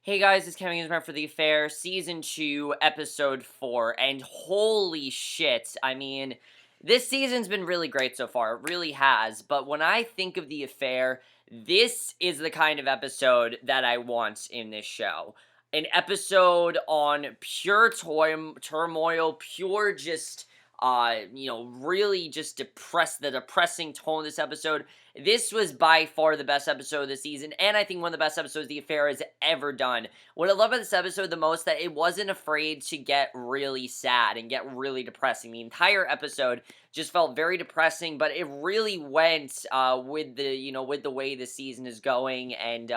Hey guys, it's Kevin Ginsburg for The Affair, Season 2, Episode 4, and holy shit, I mean, this season's been really great so far, it really has, but when I think of The Affair, this is the kind of episode that I want in this show. An episode on pure turmoil, pure just, really just the depressing tone of this episode. This was by far the best episode of the season, and I think one of the best episodes The Affair has ever done. What I love about this episode the most, that it wasn't afraid to get really sad and get really depressing. The entire episode just felt very depressing, but it really went with the way the season is going, and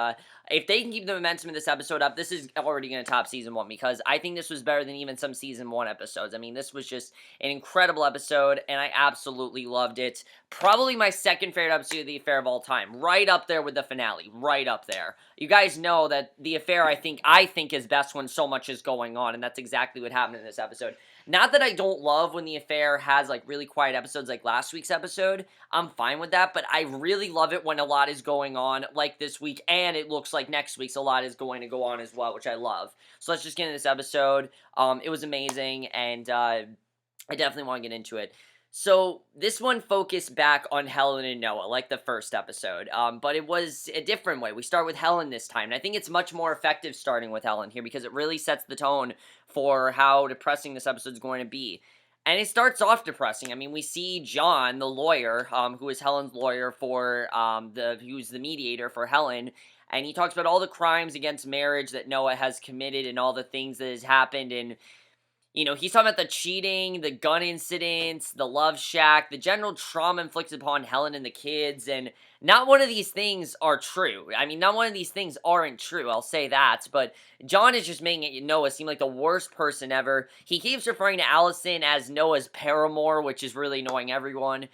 if they can keep the momentum of this episode up, this is already going to top season 1, because I think this was better than even some season 1 episodes. I mean, this was just an incredible episode, and I absolutely loved it. Probably my second favorite episode of The Affair of all time. Right up there with the finale. Right up there. You guys know that The Affair, I think is best when so much is going on, and that's exactly what happened in this episode. Not that I don't love when The Affair has, like, really quiet episodes like last week's episode. I'm fine with that, but I really love it when a lot is going on, like this week, and it looks like next week's a lot is going to go on as well, which I love. So let's just get into this episode. It was amazing, and I definitely want to get into it. So this one focused back on Helen and Noah, like the first episode, but it was a different way. We start with Helen this time, and I think it's much more effective starting with Helen here, because it really sets the tone for how depressing this episode is going to be. And it starts off depressing. I mean, we see John, the lawyer, who is Helen's lawyer for, who's the mediator for Helen, and he talks about all the crimes against marriage that Noah has committed and all the things that has happened, and he's talking about the cheating, the gun incidents, the love shack, the general trauma inflicted upon Helen and the kids, and not one of these things are true. I mean, not one of these things aren't true, I'll say that, but John is just making Noah seem like the worst person ever. He keeps referring to Alison as Noah's paramour, which is really annoying everyone.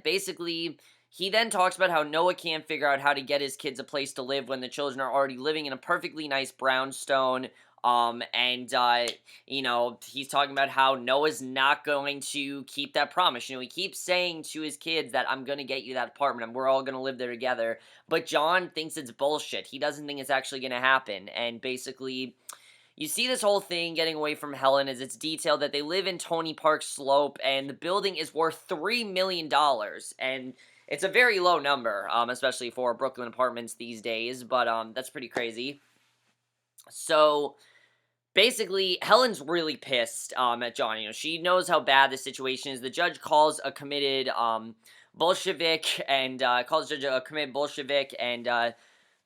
Basically, he then talks about how Noah can't figure out how to get his kids a place to live when the children are already living in a perfectly nice brownstone. He's talking about how Noah's not going to keep that promise. He keeps saying to his kids that I'm going to get you that apartment and we're all going to live there together. But John thinks it's bullshit. He doesn't think it's actually going to happen. And basically, you see this whole thing getting away from Helen as it's detailed that they live in Tony Park Slope and the building is worth $3 million. And it's a very low number, especially for Brooklyn apartments these days, but that's pretty crazy. So basically, Helen's really pissed at John. She knows how bad the situation is. The judge calls a committed Bolshevik and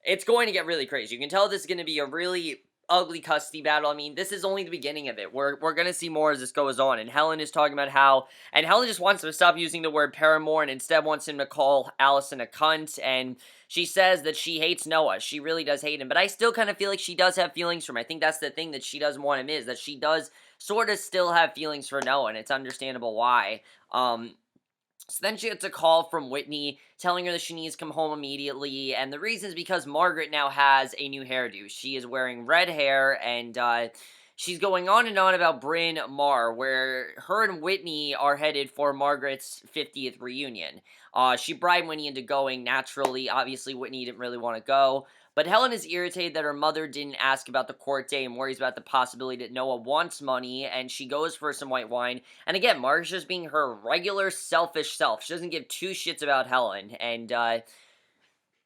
it's going to get really crazy. You can tell this is going to be a really ugly custody battle. I mean, this is only the beginning of it. We're going to see more as this goes on. And Helen is talking about and Helen just wants him to stop using the word paramour and instead wants him to call Alison a cunt. And she says that she hates Noah. She really does hate him. But I still kind of feel like she does have feelings for him. I think that's the thing that she doesn't want him is that she does sort of still have feelings for Noah. And it's understandable why. So then she gets a call from Whitney telling her that she needs to come home immediately, and the reason is because Margaret now has a new hairdo. She is wearing red hair, and she's going on and on about Bryn Mawr, where her and Whitney are headed for Margaret's 50th reunion. She bribed Whitney into going, naturally. Obviously, Whitney didn't really want to go. But Helen is irritated that her mother didn't ask about the court date and worries about the possibility that Noah wants money, and she goes for some white wine. And again, Margaret's just being her regular selfish self. She doesn't give two shits about Helen, and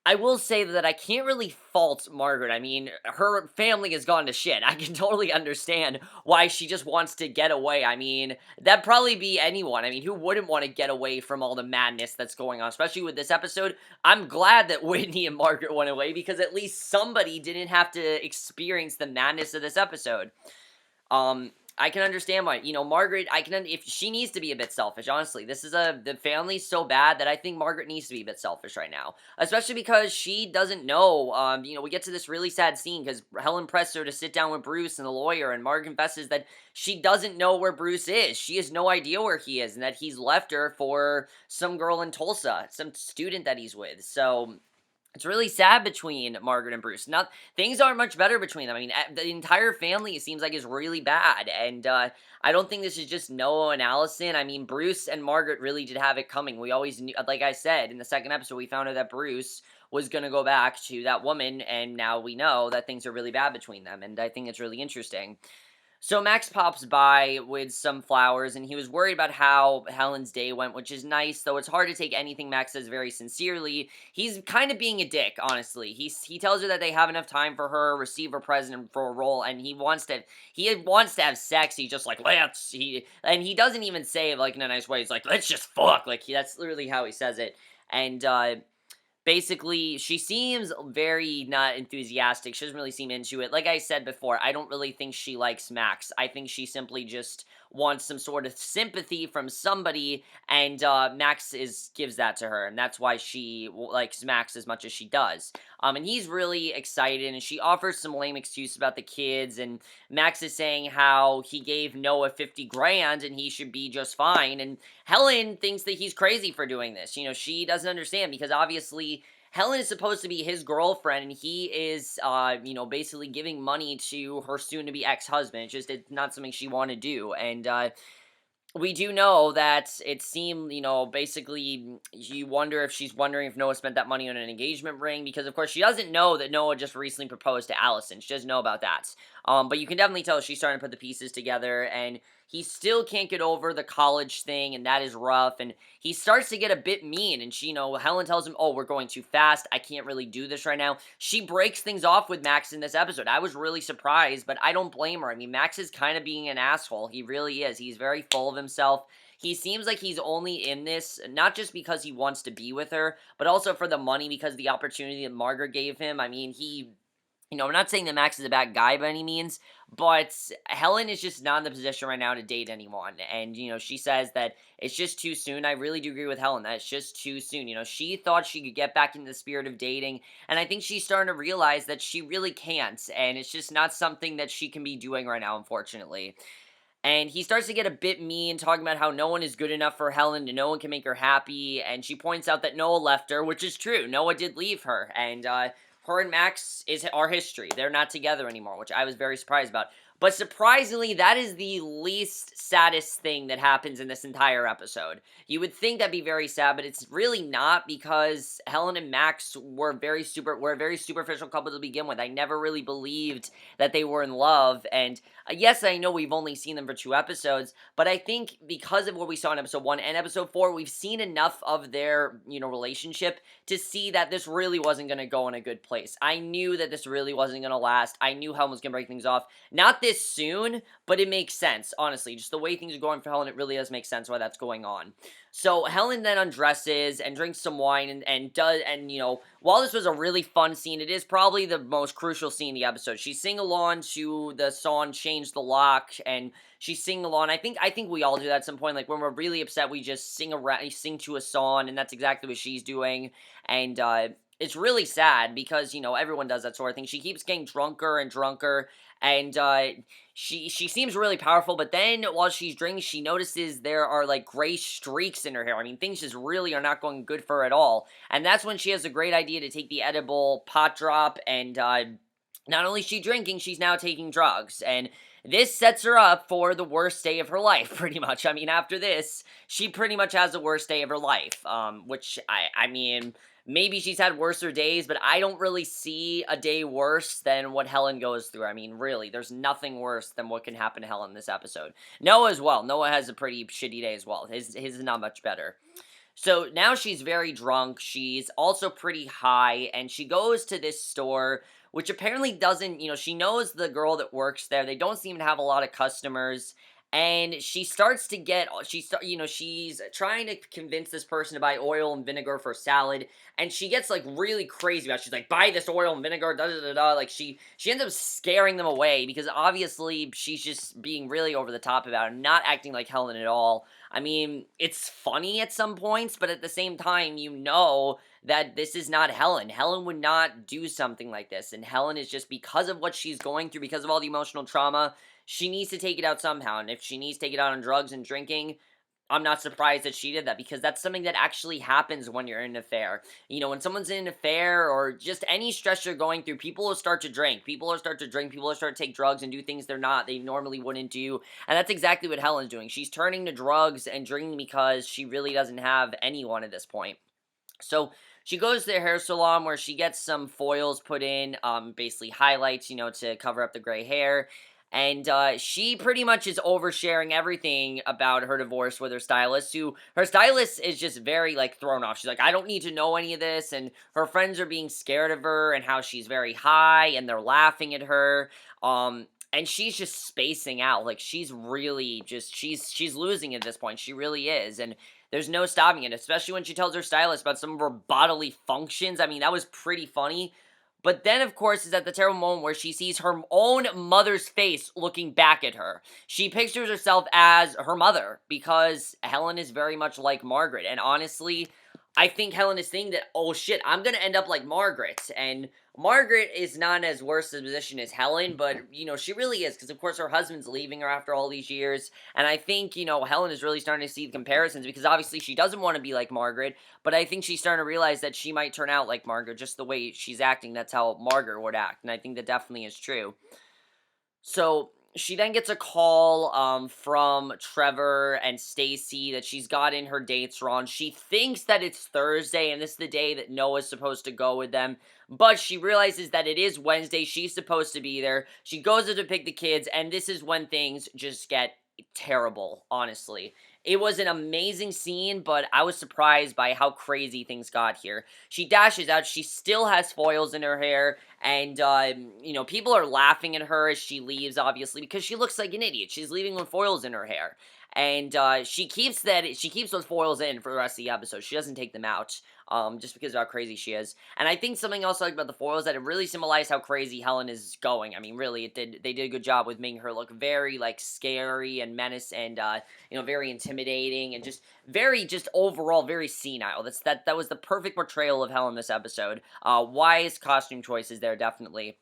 I will say that I can't really fault Margaret. I mean, her family has gone to shit. I can totally understand why she just wants to get away. I mean, that'd probably be anyone. I mean, who wouldn't want to get away from all the madness that's going on, especially with this episode? I'm glad that Whitney and Margaret went away because at least somebody didn't have to experience the madness of this episode. I can understand why, Margaret, if she needs to be a bit selfish, honestly. The family's so bad that I think Margaret needs to be a bit selfish right now. Especially because she doesn't know, we get to this really sad scene because Helen pressed her to sit down with Bruce and the lawyer, and Margaret confesses that she doesn't know where Bruce is. She has no idea where he is, and that he's left her for some girl in Tulsa, some student that he's with, so it's really sad between Margaret and Bruce. Things aren't much better between them. I mean, the entire family, it seems like, is really bad. And I don't think this is just Noah and Alison. I mean, Bruce and Margaret really did have it coming. We always knew, like I said, in the second episode, we found out that Bruce was going to go back to that woman, and now we know that things are really bad between them, and I think it's really interesting. So Max pops by with some flowers, and he was worried about how Helen's day went, which is nice, though it's hard to take anything Max says very sincerely. He's kind of being a dick, honestly. He tells her that they have enough time for her, receive her present for a role, and he wants to have sex. He's just like, he doesn't even say it like in a nice way. He's like, let's just fuck. Like that's literally how he says it. And basically, she seems very not enthusiastic. She doesn't really seem into it. Like I said before, I don't really think she likes Max. I think she simply just wants some sort of sympathy from somebody, and Max gives that to her, and that's why she likes Max as much as she does. And he's really excited, and she offers some lame excuse about the kids, and Max is saying how he gave Noah 50 grand and he should be just fine, and Helen thinks that he's crazy for doing this. She doesn't understand because obviously Helen is supposed to be his girlfriend, and he is, basically giving money to her soon-to-be ex-husband. It's not something she want to do, and we do know that it seemed, basically, you wonder if she's wondering if Noah spent that money on an engagement ring, because, of course, she doesn't know that Noah just recently proposed to Alison. She doesn't know about that. But you can definitely tell she's starting to put the pieces together, and he still can't get over the college thing, and that is rough, and he starts to get a bit mean, and Helen tells him, oh, we're going too fast, I can't really do this right now. She breaks things off with Max in this episode. I was really surprised, but I don't blame her. I mean, Max is kind of being an asshole. He really is. He's very full of himself. He seems like he's only in this, not just because he wants to be with her, but also for the money, because of the opportunity that Margaret gave him. I mean, I'm not saying that Max is a bad guy by any means, but Helen is just not in the position right now to date anyone. And, she says that it's just too soon. I really do agree with Helen that it's just too soon. She thought she could get back into the spirit of dating, and I think she's starting to realize that she really can't, and it's just not something that she can be doing right now, unfortunately. And he starts to get a bit mean, talking about how no one is good enough for Helen and no one can make her happy. And she points out that Noah left her, which is true. Noah did leave her. And her and Max are history. They're not together anymore, which I was very surprised about. But surprisingly, that is the least saddest thing that happens in this entire episode. You would think that'd be very sad, but it's really not, because Helen and Max were a very superficial couple to begin with. I never really believed that they were in love, and yes, I know we've only seen them for 2 episodes, but I think because of what we saw in episode 1 and episode 4, we've seen enough of their, relationship to see that this really wasn't going to go in a good place. I knew that this really wasn't going to last. I knew Helen was going to break things off. Not this soon, but it makes sense, honestly. Just the way things are going for Helen, it really does make sense why that's going on. So Helen then undresses and drinks some wine while this was a really fun scene, it is probably the most crucial scene in the episode. She's singing along to the song Change the Lock, and she's singing along. I think we all do that at some point. Like when we're really upset, we just sing to a song, and that's exactly what she's doing. And it's really sad because, everyone does that sort of thing. She keeps getting drunker and drunker, and she seems really powerful, but then while she's drinking, she notices there are, like, gray streaks in her hair. I mean, things just really are not going good for her at all. And that's when she has a great idea to take the edible pot drop, and not only is she drinking, she's now taking drugs. And this sets her up for the worst day of her life, pretty much. I mean, after this, she pretty much has the worst day of her life, which, I mean, maybe she's had worser days, but I don't really see a day worse than what Helen goes through. I mean, really, there's nothing worse than what can happen to Helen in this episode. Noah as well. Noah has a pretty shitty day as well. His is not much better. So now she's very drunk. She's also pretty high, and she goes to this store, which apparently doesn't, she knows the girl that works there. They don't seem to have a lot of customers. And she starts to get, she's trying to convince this person to buy oil and vinegar for salad, and she gets, like, really crazy about it. She's like, buy this oil and vinegar, da-da-da-da, like, she ends up scaring them away, because obviously she's just being really over the top about it, not acting like Helen at all. I mean, it's funny at some points, but at the same time, that this is not Helen. Helen would not do something like this, and Helen is just, because of what she's going through, because of all the emotional trauma, she needs to take it out somehow, and if she needs to take it out on drugs and drinking, I'm not surprised that she did that, because that's something that actually happens when you're in an affair. When someone's in an affair, or just any stress you're going through, people will start to drink. People will start to take drugs and do things they normally wouldn't do, and that's exactly what Helen's doing. She's turning to drugs and drinking because she really doesn't have anyone at this point. So she goes to the hair salon where she gets some foils put in, basically highlights, to cover up the gray hair. And she pretty much is oversharing everything about her divorce with her stylist, who her stylist is just very like thrown off. She's like, I don't need to know any of this. And her friends are being scared of her and how she's very high and they're laughing at her. And she's just spacing out. Like she's really just she's losing at this point. She really is. And there's no stopping it, especially when she tells her stylist about some of her bodily functions. I mean, that was pretty funny. But then, of course, is at the terrible moment where she sees her own mother's face looking back at her. She pictures herself as her mother because Helen is very much like Margaret. And honestly, I think Helen is thinking that, oh shit, I'm going to end up like Margaret. And Margaret is not as worse a position as Helen, but, she really is. Because, of course, her husband's leaving her after all these years. And I think, Helen is really starting to see the comparisons because obviously she doesn't want to be like Margaret. But I think she's starting to realize that she might turn out like Margaret, just the way she's acting. That's how Margaret would act. And I think that definitely is true. So she then gets a call from Trevor and Stacy that she's gotten her dates wrong. She thinks that it's Thursday and this is the day that Noah's supposed to go with them, but she realizes that it is Wednesday. She's supposed to be there. She goes to pick the kids, and this is when things just get terrible, honestly. It was an amazing scene, but I was surprised by how crazy things got here. She dashes out. She still has foils in her hair. And, people are laughing at her as she leaves, obviously, because she looks like an idiot. She's leaving with foils in her hair. And, she keeps those foils in for the rest of the episode. She doesn't take them out, just because of how crazy she is. And I think something else I like about the foils that it really symbolized how crazy Helen is going. I mean, really, they did a good job with making her look very, like, scary and menace and, very intimidating and just very, just overall, very senile. That was the perfect portrayal of Helen this episode. Wise costume choices there, definitely.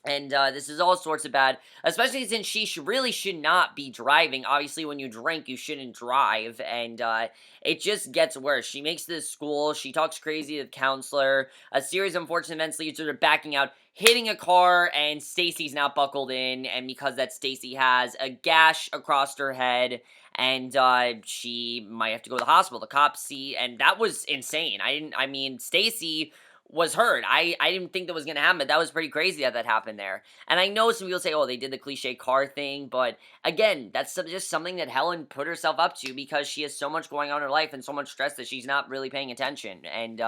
And this is all sorts of bad, especially since she really should not be driving. Obviously, when you drink, you shouldn't drive, and it just gets worse. She makes it to school, she talks crazy to the counselor, a series of unfortunate events leads to her backing out, hitting a car, and Stacy's not buckled in, and because that Stacy has a gash across her head, and she might have to go to the hospital. The cops see, and that was insane. Stacy was hurt. I didn't think that was going to happen, but that was pretty crazy that happened there. And I know some people say, oh, they did the cliche car thing, but again, that's just something that Helen put herself up to because she has so much going on in her life and so much stress that she's not really paying attention. And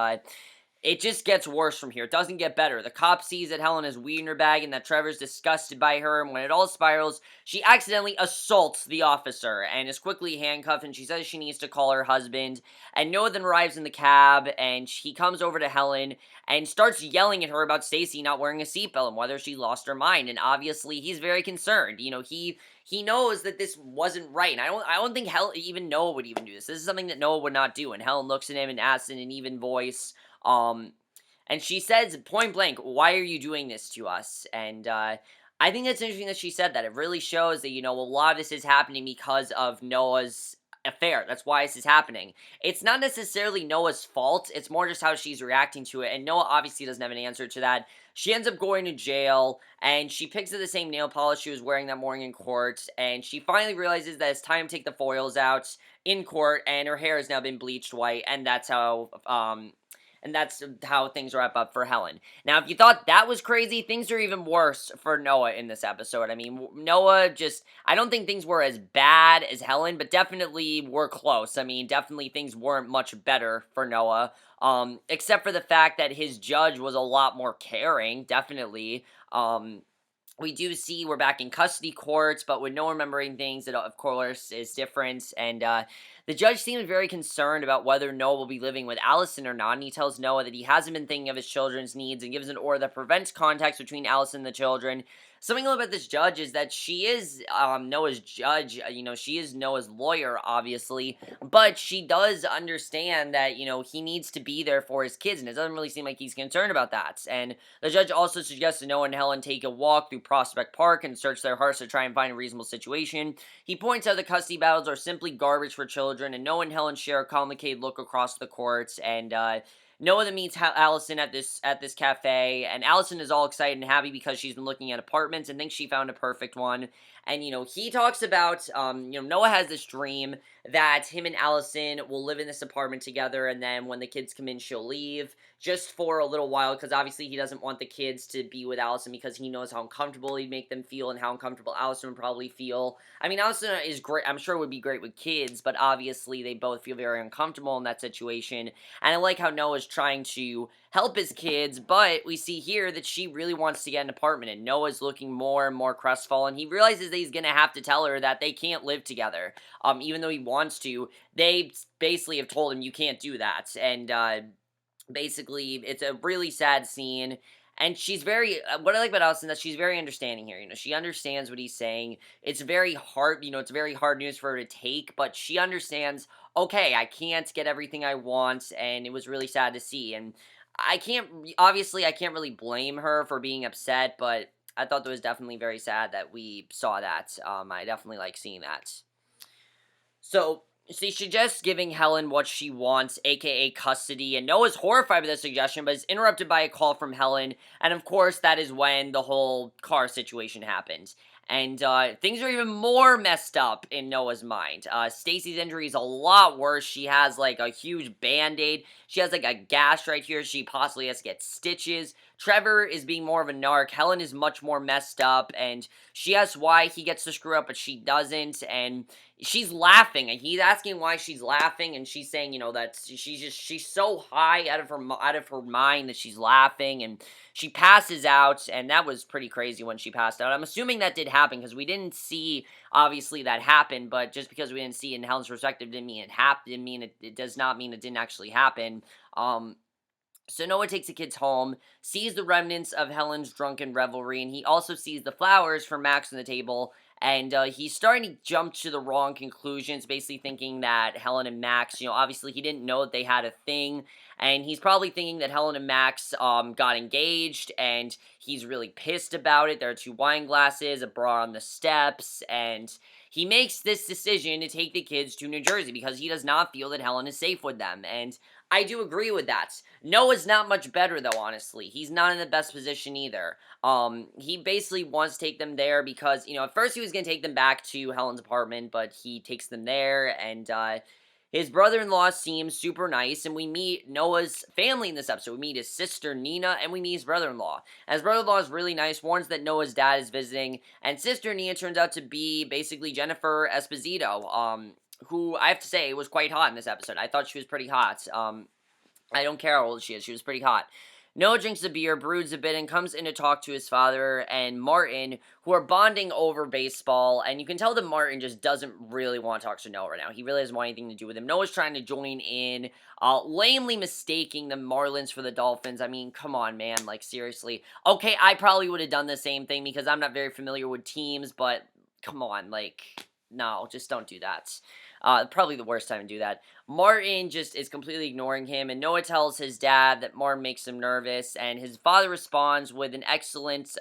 it just gets worse from here. It doesn't get better. The cop sees that Helen has weed in her bag and that Trevor's disgusted by her, and when it all spirals, she accidentally assaults the officer and is quickly handcuffed, and she says she needs to call her husband. And Noah then arrives in the cab, and he comes over to Helen and starts yelling at her about Stacy not wearing a seatbelt and whether she lost her mind, and obviously he's very concerned. He knows that this wasn't right, and I don't think Noah would even do this. This is something that Noah would not do, and Helen looks at him and asks in an even voice, and she says point blank, why are you doing this to us? And, I think that's interesting that she said that. It really shows that, a lot of this is happening because of Noah's affair. That's why this is happening. It's not necessarily Noah's fault. It's more just how she's reacting to it. And Noah obviously doesn't have an answer to that. She ends up going to jail, and she picks up the same nail polish she was wearing that morning in court, and she finally realizes that it's time to take the foils out in court, and her hair has now been bleached white, and that's how things wrap up for Helen. Now, if you thought that was crazy, things are even worse for Noah in this episode. I mean, I don't think things were as bad as Helen, but definitely were close. I mean, definitely things weren't much better for Noah, except for the fact that his judge was a lot more caring, definitely. We do see we're back in custody courts, but with no remembering things, it of course is different, and the judge seems very concerned about whether Noah will be living with Alison or not, and he tells Noah that he hasn't been thinking of his children's needs and gives an order that prevents contact between Alison and the children. Something about this judge is that she is Noah's judge, she is Noah's lawyer, obviously, but she does understand that, he needs to be there for his kids, and it doesn't really seem like he's concerned about that. And the judge also suggests that Noah and Helen take a walk through Prospect Park and search their hearts to try and find a reasonable situation. He points out the custody battles are simply garbage for children, and Noah and Helen share a complicated look across the courts, and Noah then meets Alison at this cafe, and Alison is all excited and happy because she's been looking at apartments and thinks she found a perfect one. And, he talks about, Noah has this dream that him and Allison will live in this apartment together, and then when the kids come in, she'll leave just for a little while, because obviously he doesn't want the kids to be with Allison because he knows how uncomfortable he'd make them feel and how uncomfortable Allison would probably feel. I mean, Allison is great. I'm sure would be great with kids, but obviously they both feel very uncomfortable in that situation. And I like how Noah's trying to help his kids, but we see here that she really wants to get an apartment, and Noah's looking more and more crestfallen. He realizes that he's going to have to tell her that they can't live together. Even though he wants to, they basically have told him you can't do that. And, basically, it's a really sad scene. And she's very, what I like about Alison, that she's very understanding here. She understands what he's saying. It's very hard, it's very hard news for her to take, but she understands, okay, I can't get everything I want, and it was really sad to see. And obviously, I can't really blame her for being upset, but I thought that was definitely very sad that we saw that. I definitely like seeing that. So, she suggests giving Helen what she wants, aka custody, and Noah's horrified by the suggestion, but is interrupted by a call from Helen, and of course, that is when the whole car situation happens. And, things are even more messed up in Noah's mind. Stacy's injury is a lot worse. She has, like, a huge Band-Aid. She has, like, a gash right here. She possibly has to get stitches. Trevor is being more of a narc. Helen is much more messed up, and she asks why he gets to screw up, but she doesn't, and she's laughing, and he's asking why she's laughing, and she's saying, that she's so high out of her mind that she's laughing, and she passes out, and that was pretty crazy when she passed out. I'm assuming that did happen, because we didn't see, obviously, that happen, but just because we didn't see it in Helen's perspective didn't mean it happened, it does not mean it didn't actually happen. So Noah takes the kids home, sees the remnants of Helen's drunken revelry, and he also sees the flowers for Max on the table, and he's starting to jump to the wrong conclusions, basically thinking that Helen and Max, obviously he didn't know that they had a thing, and he's probably thinking that Helen and Max got engaged, and he's really pissed about it. There are two wine glasses, a bra on the steps, and he makes this decision to take the kids to New Jersey because he does not feel that Helen is safe with them, and I do agree with that. Noah's not much better, though, honestly. He's not in the best position either. He basically wants to take them there because, at first he was going to take them back to Helen's apartment, but he takes them there, and, his brother-in-law seems super nice, and we meet Noah's family in this episode. We meet his sister, Nina, and we meet his brother-in-law. And his brother-in-law is really nice, warns that Noah's dad is visiting, and sister Nina turns out to be basically Jennifer Esposito, who, I have to say, was quite hot in this episode. I thought she was pretty hot. I don't care how old she is. She was pretty hot. Noah drinks a beer, broods a bit, and comes in to talk to his father and Martin, who are bonding over baseball, and you can tell that Martin just doesn't really want to talk to Noah right now. He really doesn't want anything to do with him. Noah's trying to join in, lamely mistaking the Marlins for the Dolphins. I mean, come on, man, like, seriously. Okay, I probably would have done the same thing because I'm not very familiar with teams, but come on, like, no, just don't do that. Probably the worst time to do that. Martin just is completely ignoring him, and Noah tells his dad that Martin makes him nervous, and his father responds with an excellent,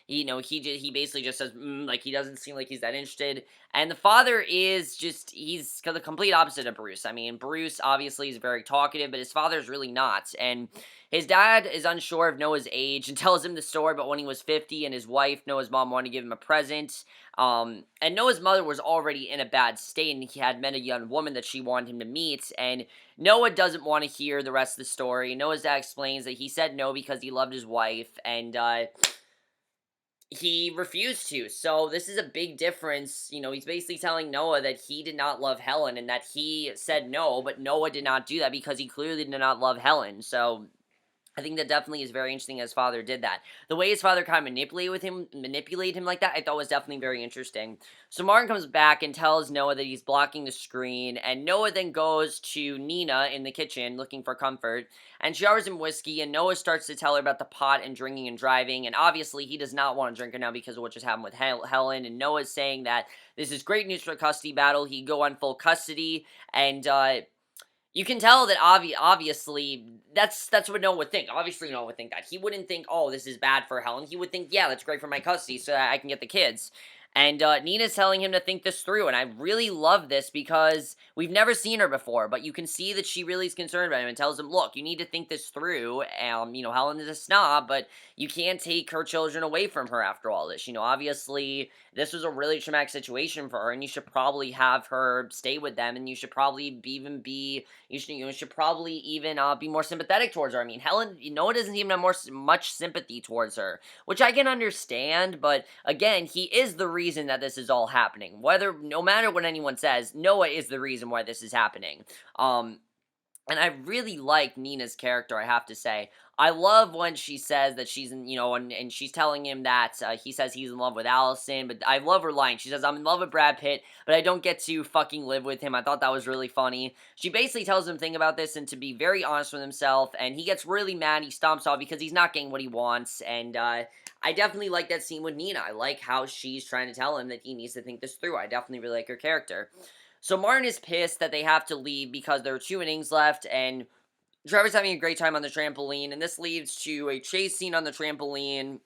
he basically just says, like, he doesn't seem like he's that interested, and the father is he's the complete opposite of Bruce. I mean, Bruce obviously is very talkative, but his father's really not, and his dad is unsure of Noah's age and tells him the story about when he was 50 and his wife, Noah's mom, wanted to give him a present. And Noah's mother was already in a bad state, and he had met a young woman that she wanted him to meet, and Noah doesn't want to hear the rest of the story. Noah's dad explains that he said no because he loved his wife, and, he refused to. So this is a big difference. He's basically telling Noah that he did not love Helen, and that he said no, but Noah did not do that because he clearly did not love Helen. So I think that definitely is very interesting his father did that. The way his father kind of manipulated him like that, I thought was definitely very interesting. So Martin comes back and tells Noah that he's blocking the screen, and Noah then goes to Nina in the kitchen looking for comfort, and she offers him whiskey, and Noah starts to tell her about the pot and drinking and driving, and obviously he does not want to drink her now because of what just happened with Helen, and Noah's saying that this is great news for the custody battle. He'd go on full custody, and, you can tell that obviously that's what Noah would think. Obviously Noah would think that. He wouldn't think, oh, this is bad for Helen. He would think, yeah, that's great for my custody so that I can get the kids. And Nina's telling him to think this through, and I really love this because we've never seen her before, but you can see that she really is concerned about him and tells him, look, you need to think this through. Helen is a snob, but you can't take her children away from her after all this. Obviously, this was a really traumatic situation for her, and you should probably have her stay with them, and you should probably even be, you should probably even be more sympathetic towards her. I mean, Helen, Noah doesn't even have much sympathy towards her, which I can understand, but again, he is the reason that this is all happening. No matter what anyone says, Noah is the reason why this is happening. And I really like Nina's character, I have to say. I love when she says that she's in, and she's telling him that he says he's in love with Alison, but I love her line. She says, I'm in love with Brad Pitt, but I don't get to fucking live with him. I thought that was really funny. She basically tells him to think about this and to be very honest with himself, and he gets really mad. He stomps off because he's not getting what he wants, and I definitely like that scene with Nina. I like how she's trying to tell him that he needs to think this through. I definitely really like her character. So Martin is pissed that they have to leave because there are 2 innings left, and Trevor's having a great time on the trampoline, and this leads to a chase scene on the trampoline.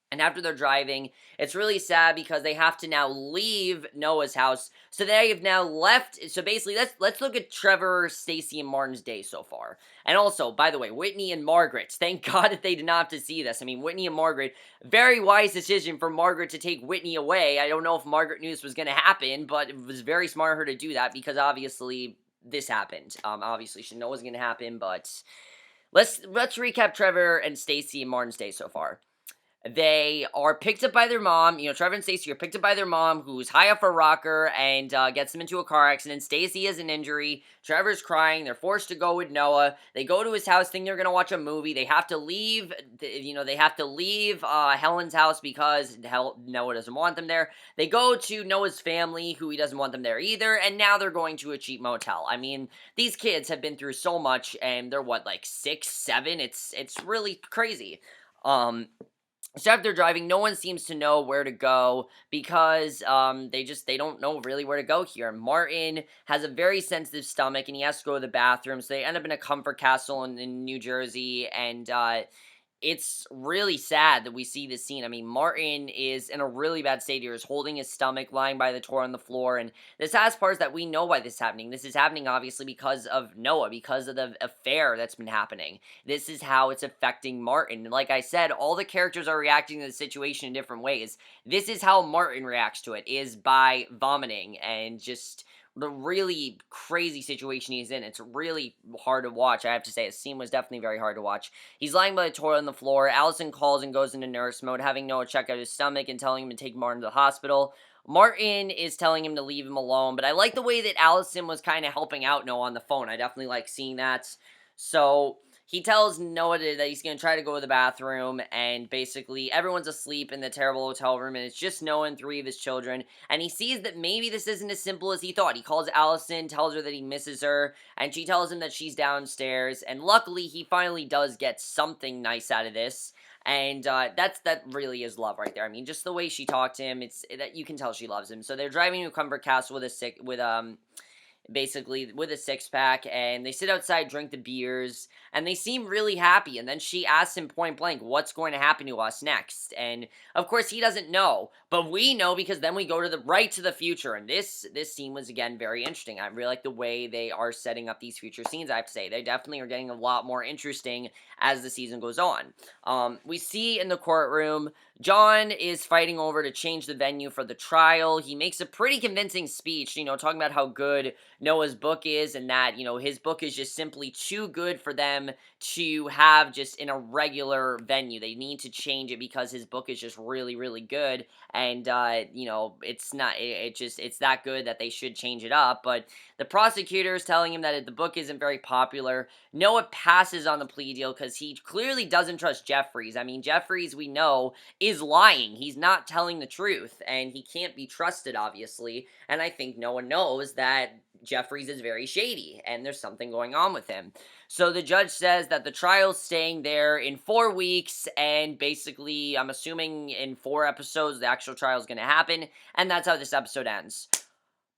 And after they're driving, it's really sad because they have to now leave Noah's house. So they have now left. So basically, let's look at Trevor, Stacy, and Martin's day so far. And also, by the way, Whitney and Margaret. Thank God that they did not have to see this. I mean, Whitney and Margaret, very wise decision for Margaret to take Whitney away. I don't know if Margaret knew this was going to happen, but it was very smart of her to do that because obviously this happened. Obviously, she know it was going to happen, but let's recap Trevor and Stacy and Martin's day so far. They are picked up by their mom. Trevor and Stacy are picked up by their mom, who's high off a rocker and gets them into a car accident. Stacy has an injury. Trevor's crying. They're forced to go with Noah. They go to his house, think they're going to watch a movie. They have to leave, Helen's house because Noah doesn't want them there. They go to Noah's family, who he doesn't want them there either, and now they're going to a cheap motel. I mean, these kids have been through so much, and they're, 6, 7? It's really crazy. So after driving, no one seems to know where to go because they don't know really where to go here. Martin has a very sensitive stomach and he has to go to the bathroom, so they end up in a comfort castle in New Jersey, and it's really sad that we see this scene. I mean, Martin is in a really bad state here. He's holding his stomach, lying by the toilet on the floor, and the saddest part is that we know why this is happening. This is happening, obviously, because of Noah, because of the affair that's been happening. This is how it's affecting Martin. And like I said, all the characters are reacting to the situation in different ways. This is how Martin reacts to it, is by vomiting and just the really crazy situation he's in. It's really hard to watch, I have to say. The scene was definitely very hard to watch. He's lying by the toilet on the floor. Alison calls and goes into nurse mode, having Noah check out his stomach and telling him to take Martin to the hospital. Martin is telling him to leave him alone, but I like the way that Alison was kind of helping out Noah on the phone. I definitely like seeing that. So he tells Noah that he's going to try to go to the bathroom, and basically everyone's asleep in the terrible hotel room, and it's just Noah and 3 of his children, and he sees that maybe this isn't as simple as he thought. He calls Alison, tells her that he misses her, and she tells him that she's downstairs, and luckily he finally does get something nice out of this. And that really is love right there. I mean, just the way she talked to him, it's that you can tell she loves him. So they're driving to Comfort Castle basically with a 6-pack, and they sit outside, drink the beers, and they seem really happy. And then she asks him point blank, what's going to happen to us next? And of course he doesn't know, but we know because then we go to the future, and this scene was again very interesting. I really like the way they are setting up these future scenes. I have to say, they definitely are getting a lot more interesting as the season goes on. We see in the courtroom, John is fighting over to change the venue for the trial. He makes a pretty convincing speech, talking about how good Noah's book is, and that, his book is just simply too good for them to have just in a regular venue. They need to change it because his book is just really, really good, and, it's that good that they should change it up. But the prosecutor is telling him that the book isn't very popular. Noah passes on the plea deal because he clearly doesn't trust Jeffries. I mean, Jeffries, we know, is lying. He's not telling the truth, and he can't be trusted, obviously, and I think no one knows that Jeffries is very shady, and there's something going on with him. So the judge says that the trial's staying there in 4 weeks, and basically, I'm assuming in 4 episodes, the actual trial is going to happen, and that's how this episode ends.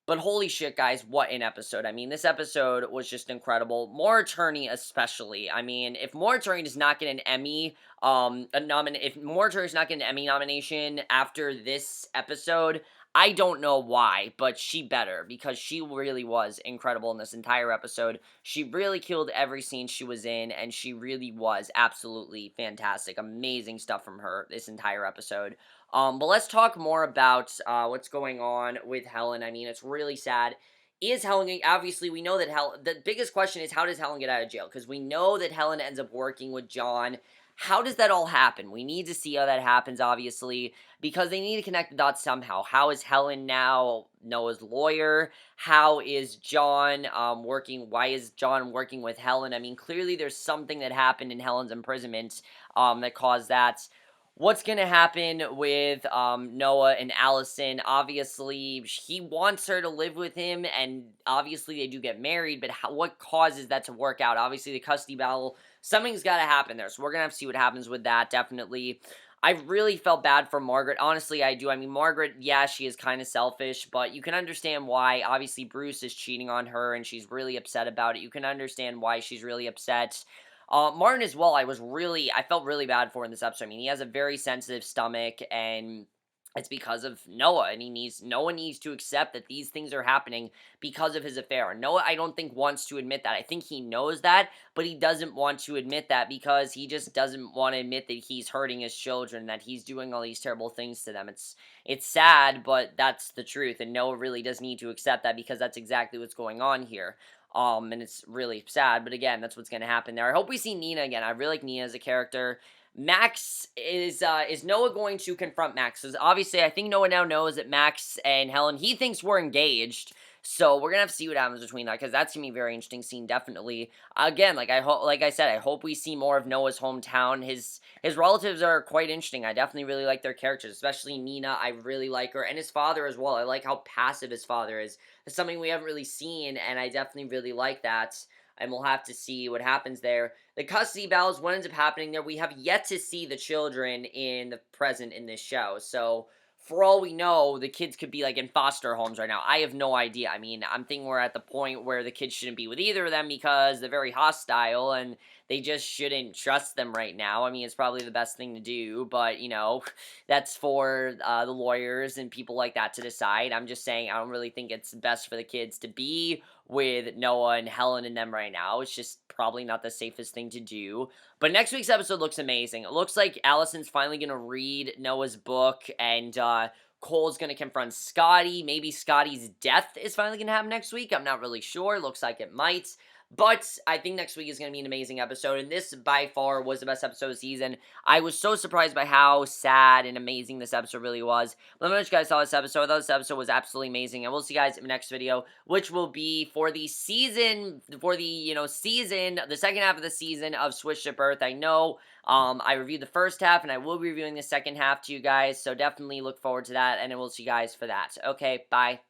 But holy shit, guys, what an episode. I mean, this episode was just incredible. More Attorney especially. I mean, if More Attorney does not get an Emmy, if More Attorney does not get an Emmy nomination after this episode, I don't know why, but she better, because she really was incredible in this entire episode. She really killed every scene she was in, and she really was absolutely fantastic. Amazing stuff from her this entire episode. But let's talk more about what's going on with Helen. I mean, it's really sad. Is Helen, obviously, we know that the biggest question is, how does Helen get out of jail? Because we know that Helen ends up working with John. How does that all happen? We need to see how that happens, obviously, because they need to connect the dots somehow. How is Helen now Noah's lawyer? How is John working? Why is John working with Helen? I mean, clearly there's something that happened in Helen's imprisonment that caused that. What's going to happen with Noah and Alison? Obviously, he wants her to live with him, and obviously they do get married, but what causes that to work out? Obviously, the custody battle, something's got to happen there, so we're going to have to see what happens with that, definitely. I really felt bad for Margaret. Honestly, I do. I mean, Margaret, yeah, she is kind of selfish, but you can understand why. Obviously, Bruce is cheating on her, and she's really upset about it. You can understand why she's really upset. Martin as well, I felt really bad for in this episode. I mean, he has a very sensitive stomach, and it's because of Noah, and Noah needs to accept that these things are happening because of his affair. Noah, I don't think, wants to admit that. I think he knows that, but he doesn't want to admit that because he just doesn't want to admit that he's hurting his children, that he's doing all these terrible things to them. It's sad, but that's the truth, and Noah really does need to accept that because that's exactly what's going on here. And it's really sad, but again, that's what's going to happen there. I hope we see Nina again. I really like Nina as a character. Max is Noah going to confront Max? Because obviously, I think Noah now knows that Max and Helen, he thinks we're engaged. So we're gonna have to see what happens between that, because that's gonna be a very interesting scene, definitely. Again, like I said, I hope we see more of Noah's hometown. His relatives are quite interesting. I definitely really like their characters, especially Nina. I really like her, and his father as well. I like how passive his father is. It's something we haven't really seen, and I definitely really like that. And we'll have to see what happens there. The custody battles, what ends up happening there, we have yet to see the children in the present in this show. So for all we know, the kids could be like in foster homes right now. I have no idea. I mean, I'm thinking we're at the point where the kids shouldn't be with either of them because they're very hostile and they just shouldn't trust them right now. I mean, it's probably the best thing to do, but, you know, that's for the lawyers and people like that to decide. I'm just saying, I don't really think it's best for the kids to be with Noah and Helen and them right now. It's just probably not the safest thing to do. But next week's episode looks amazing. It looks like Alison's finally going to read Noah's book, and Cole's going to confront Scotty. Maybe Scotty's death is finally going to happen next week. I'm not really sure. Looks like it might. But I think next week is going to be an amazing episode, and this, by far, was the best episode of the season. I was so surprised by how sad and amazing this episode really was. Let me know what you guys saw this episode. I thought this episode was absolutely amazing, and we'll see you guys in the next video, which will be for the season, the second half of the season of Switch to Birth. I know I reviewed the first half, and I will be reviewing the second half to you guys, so definitely look forward to that, and we'll see you guys for that. Okay, bye.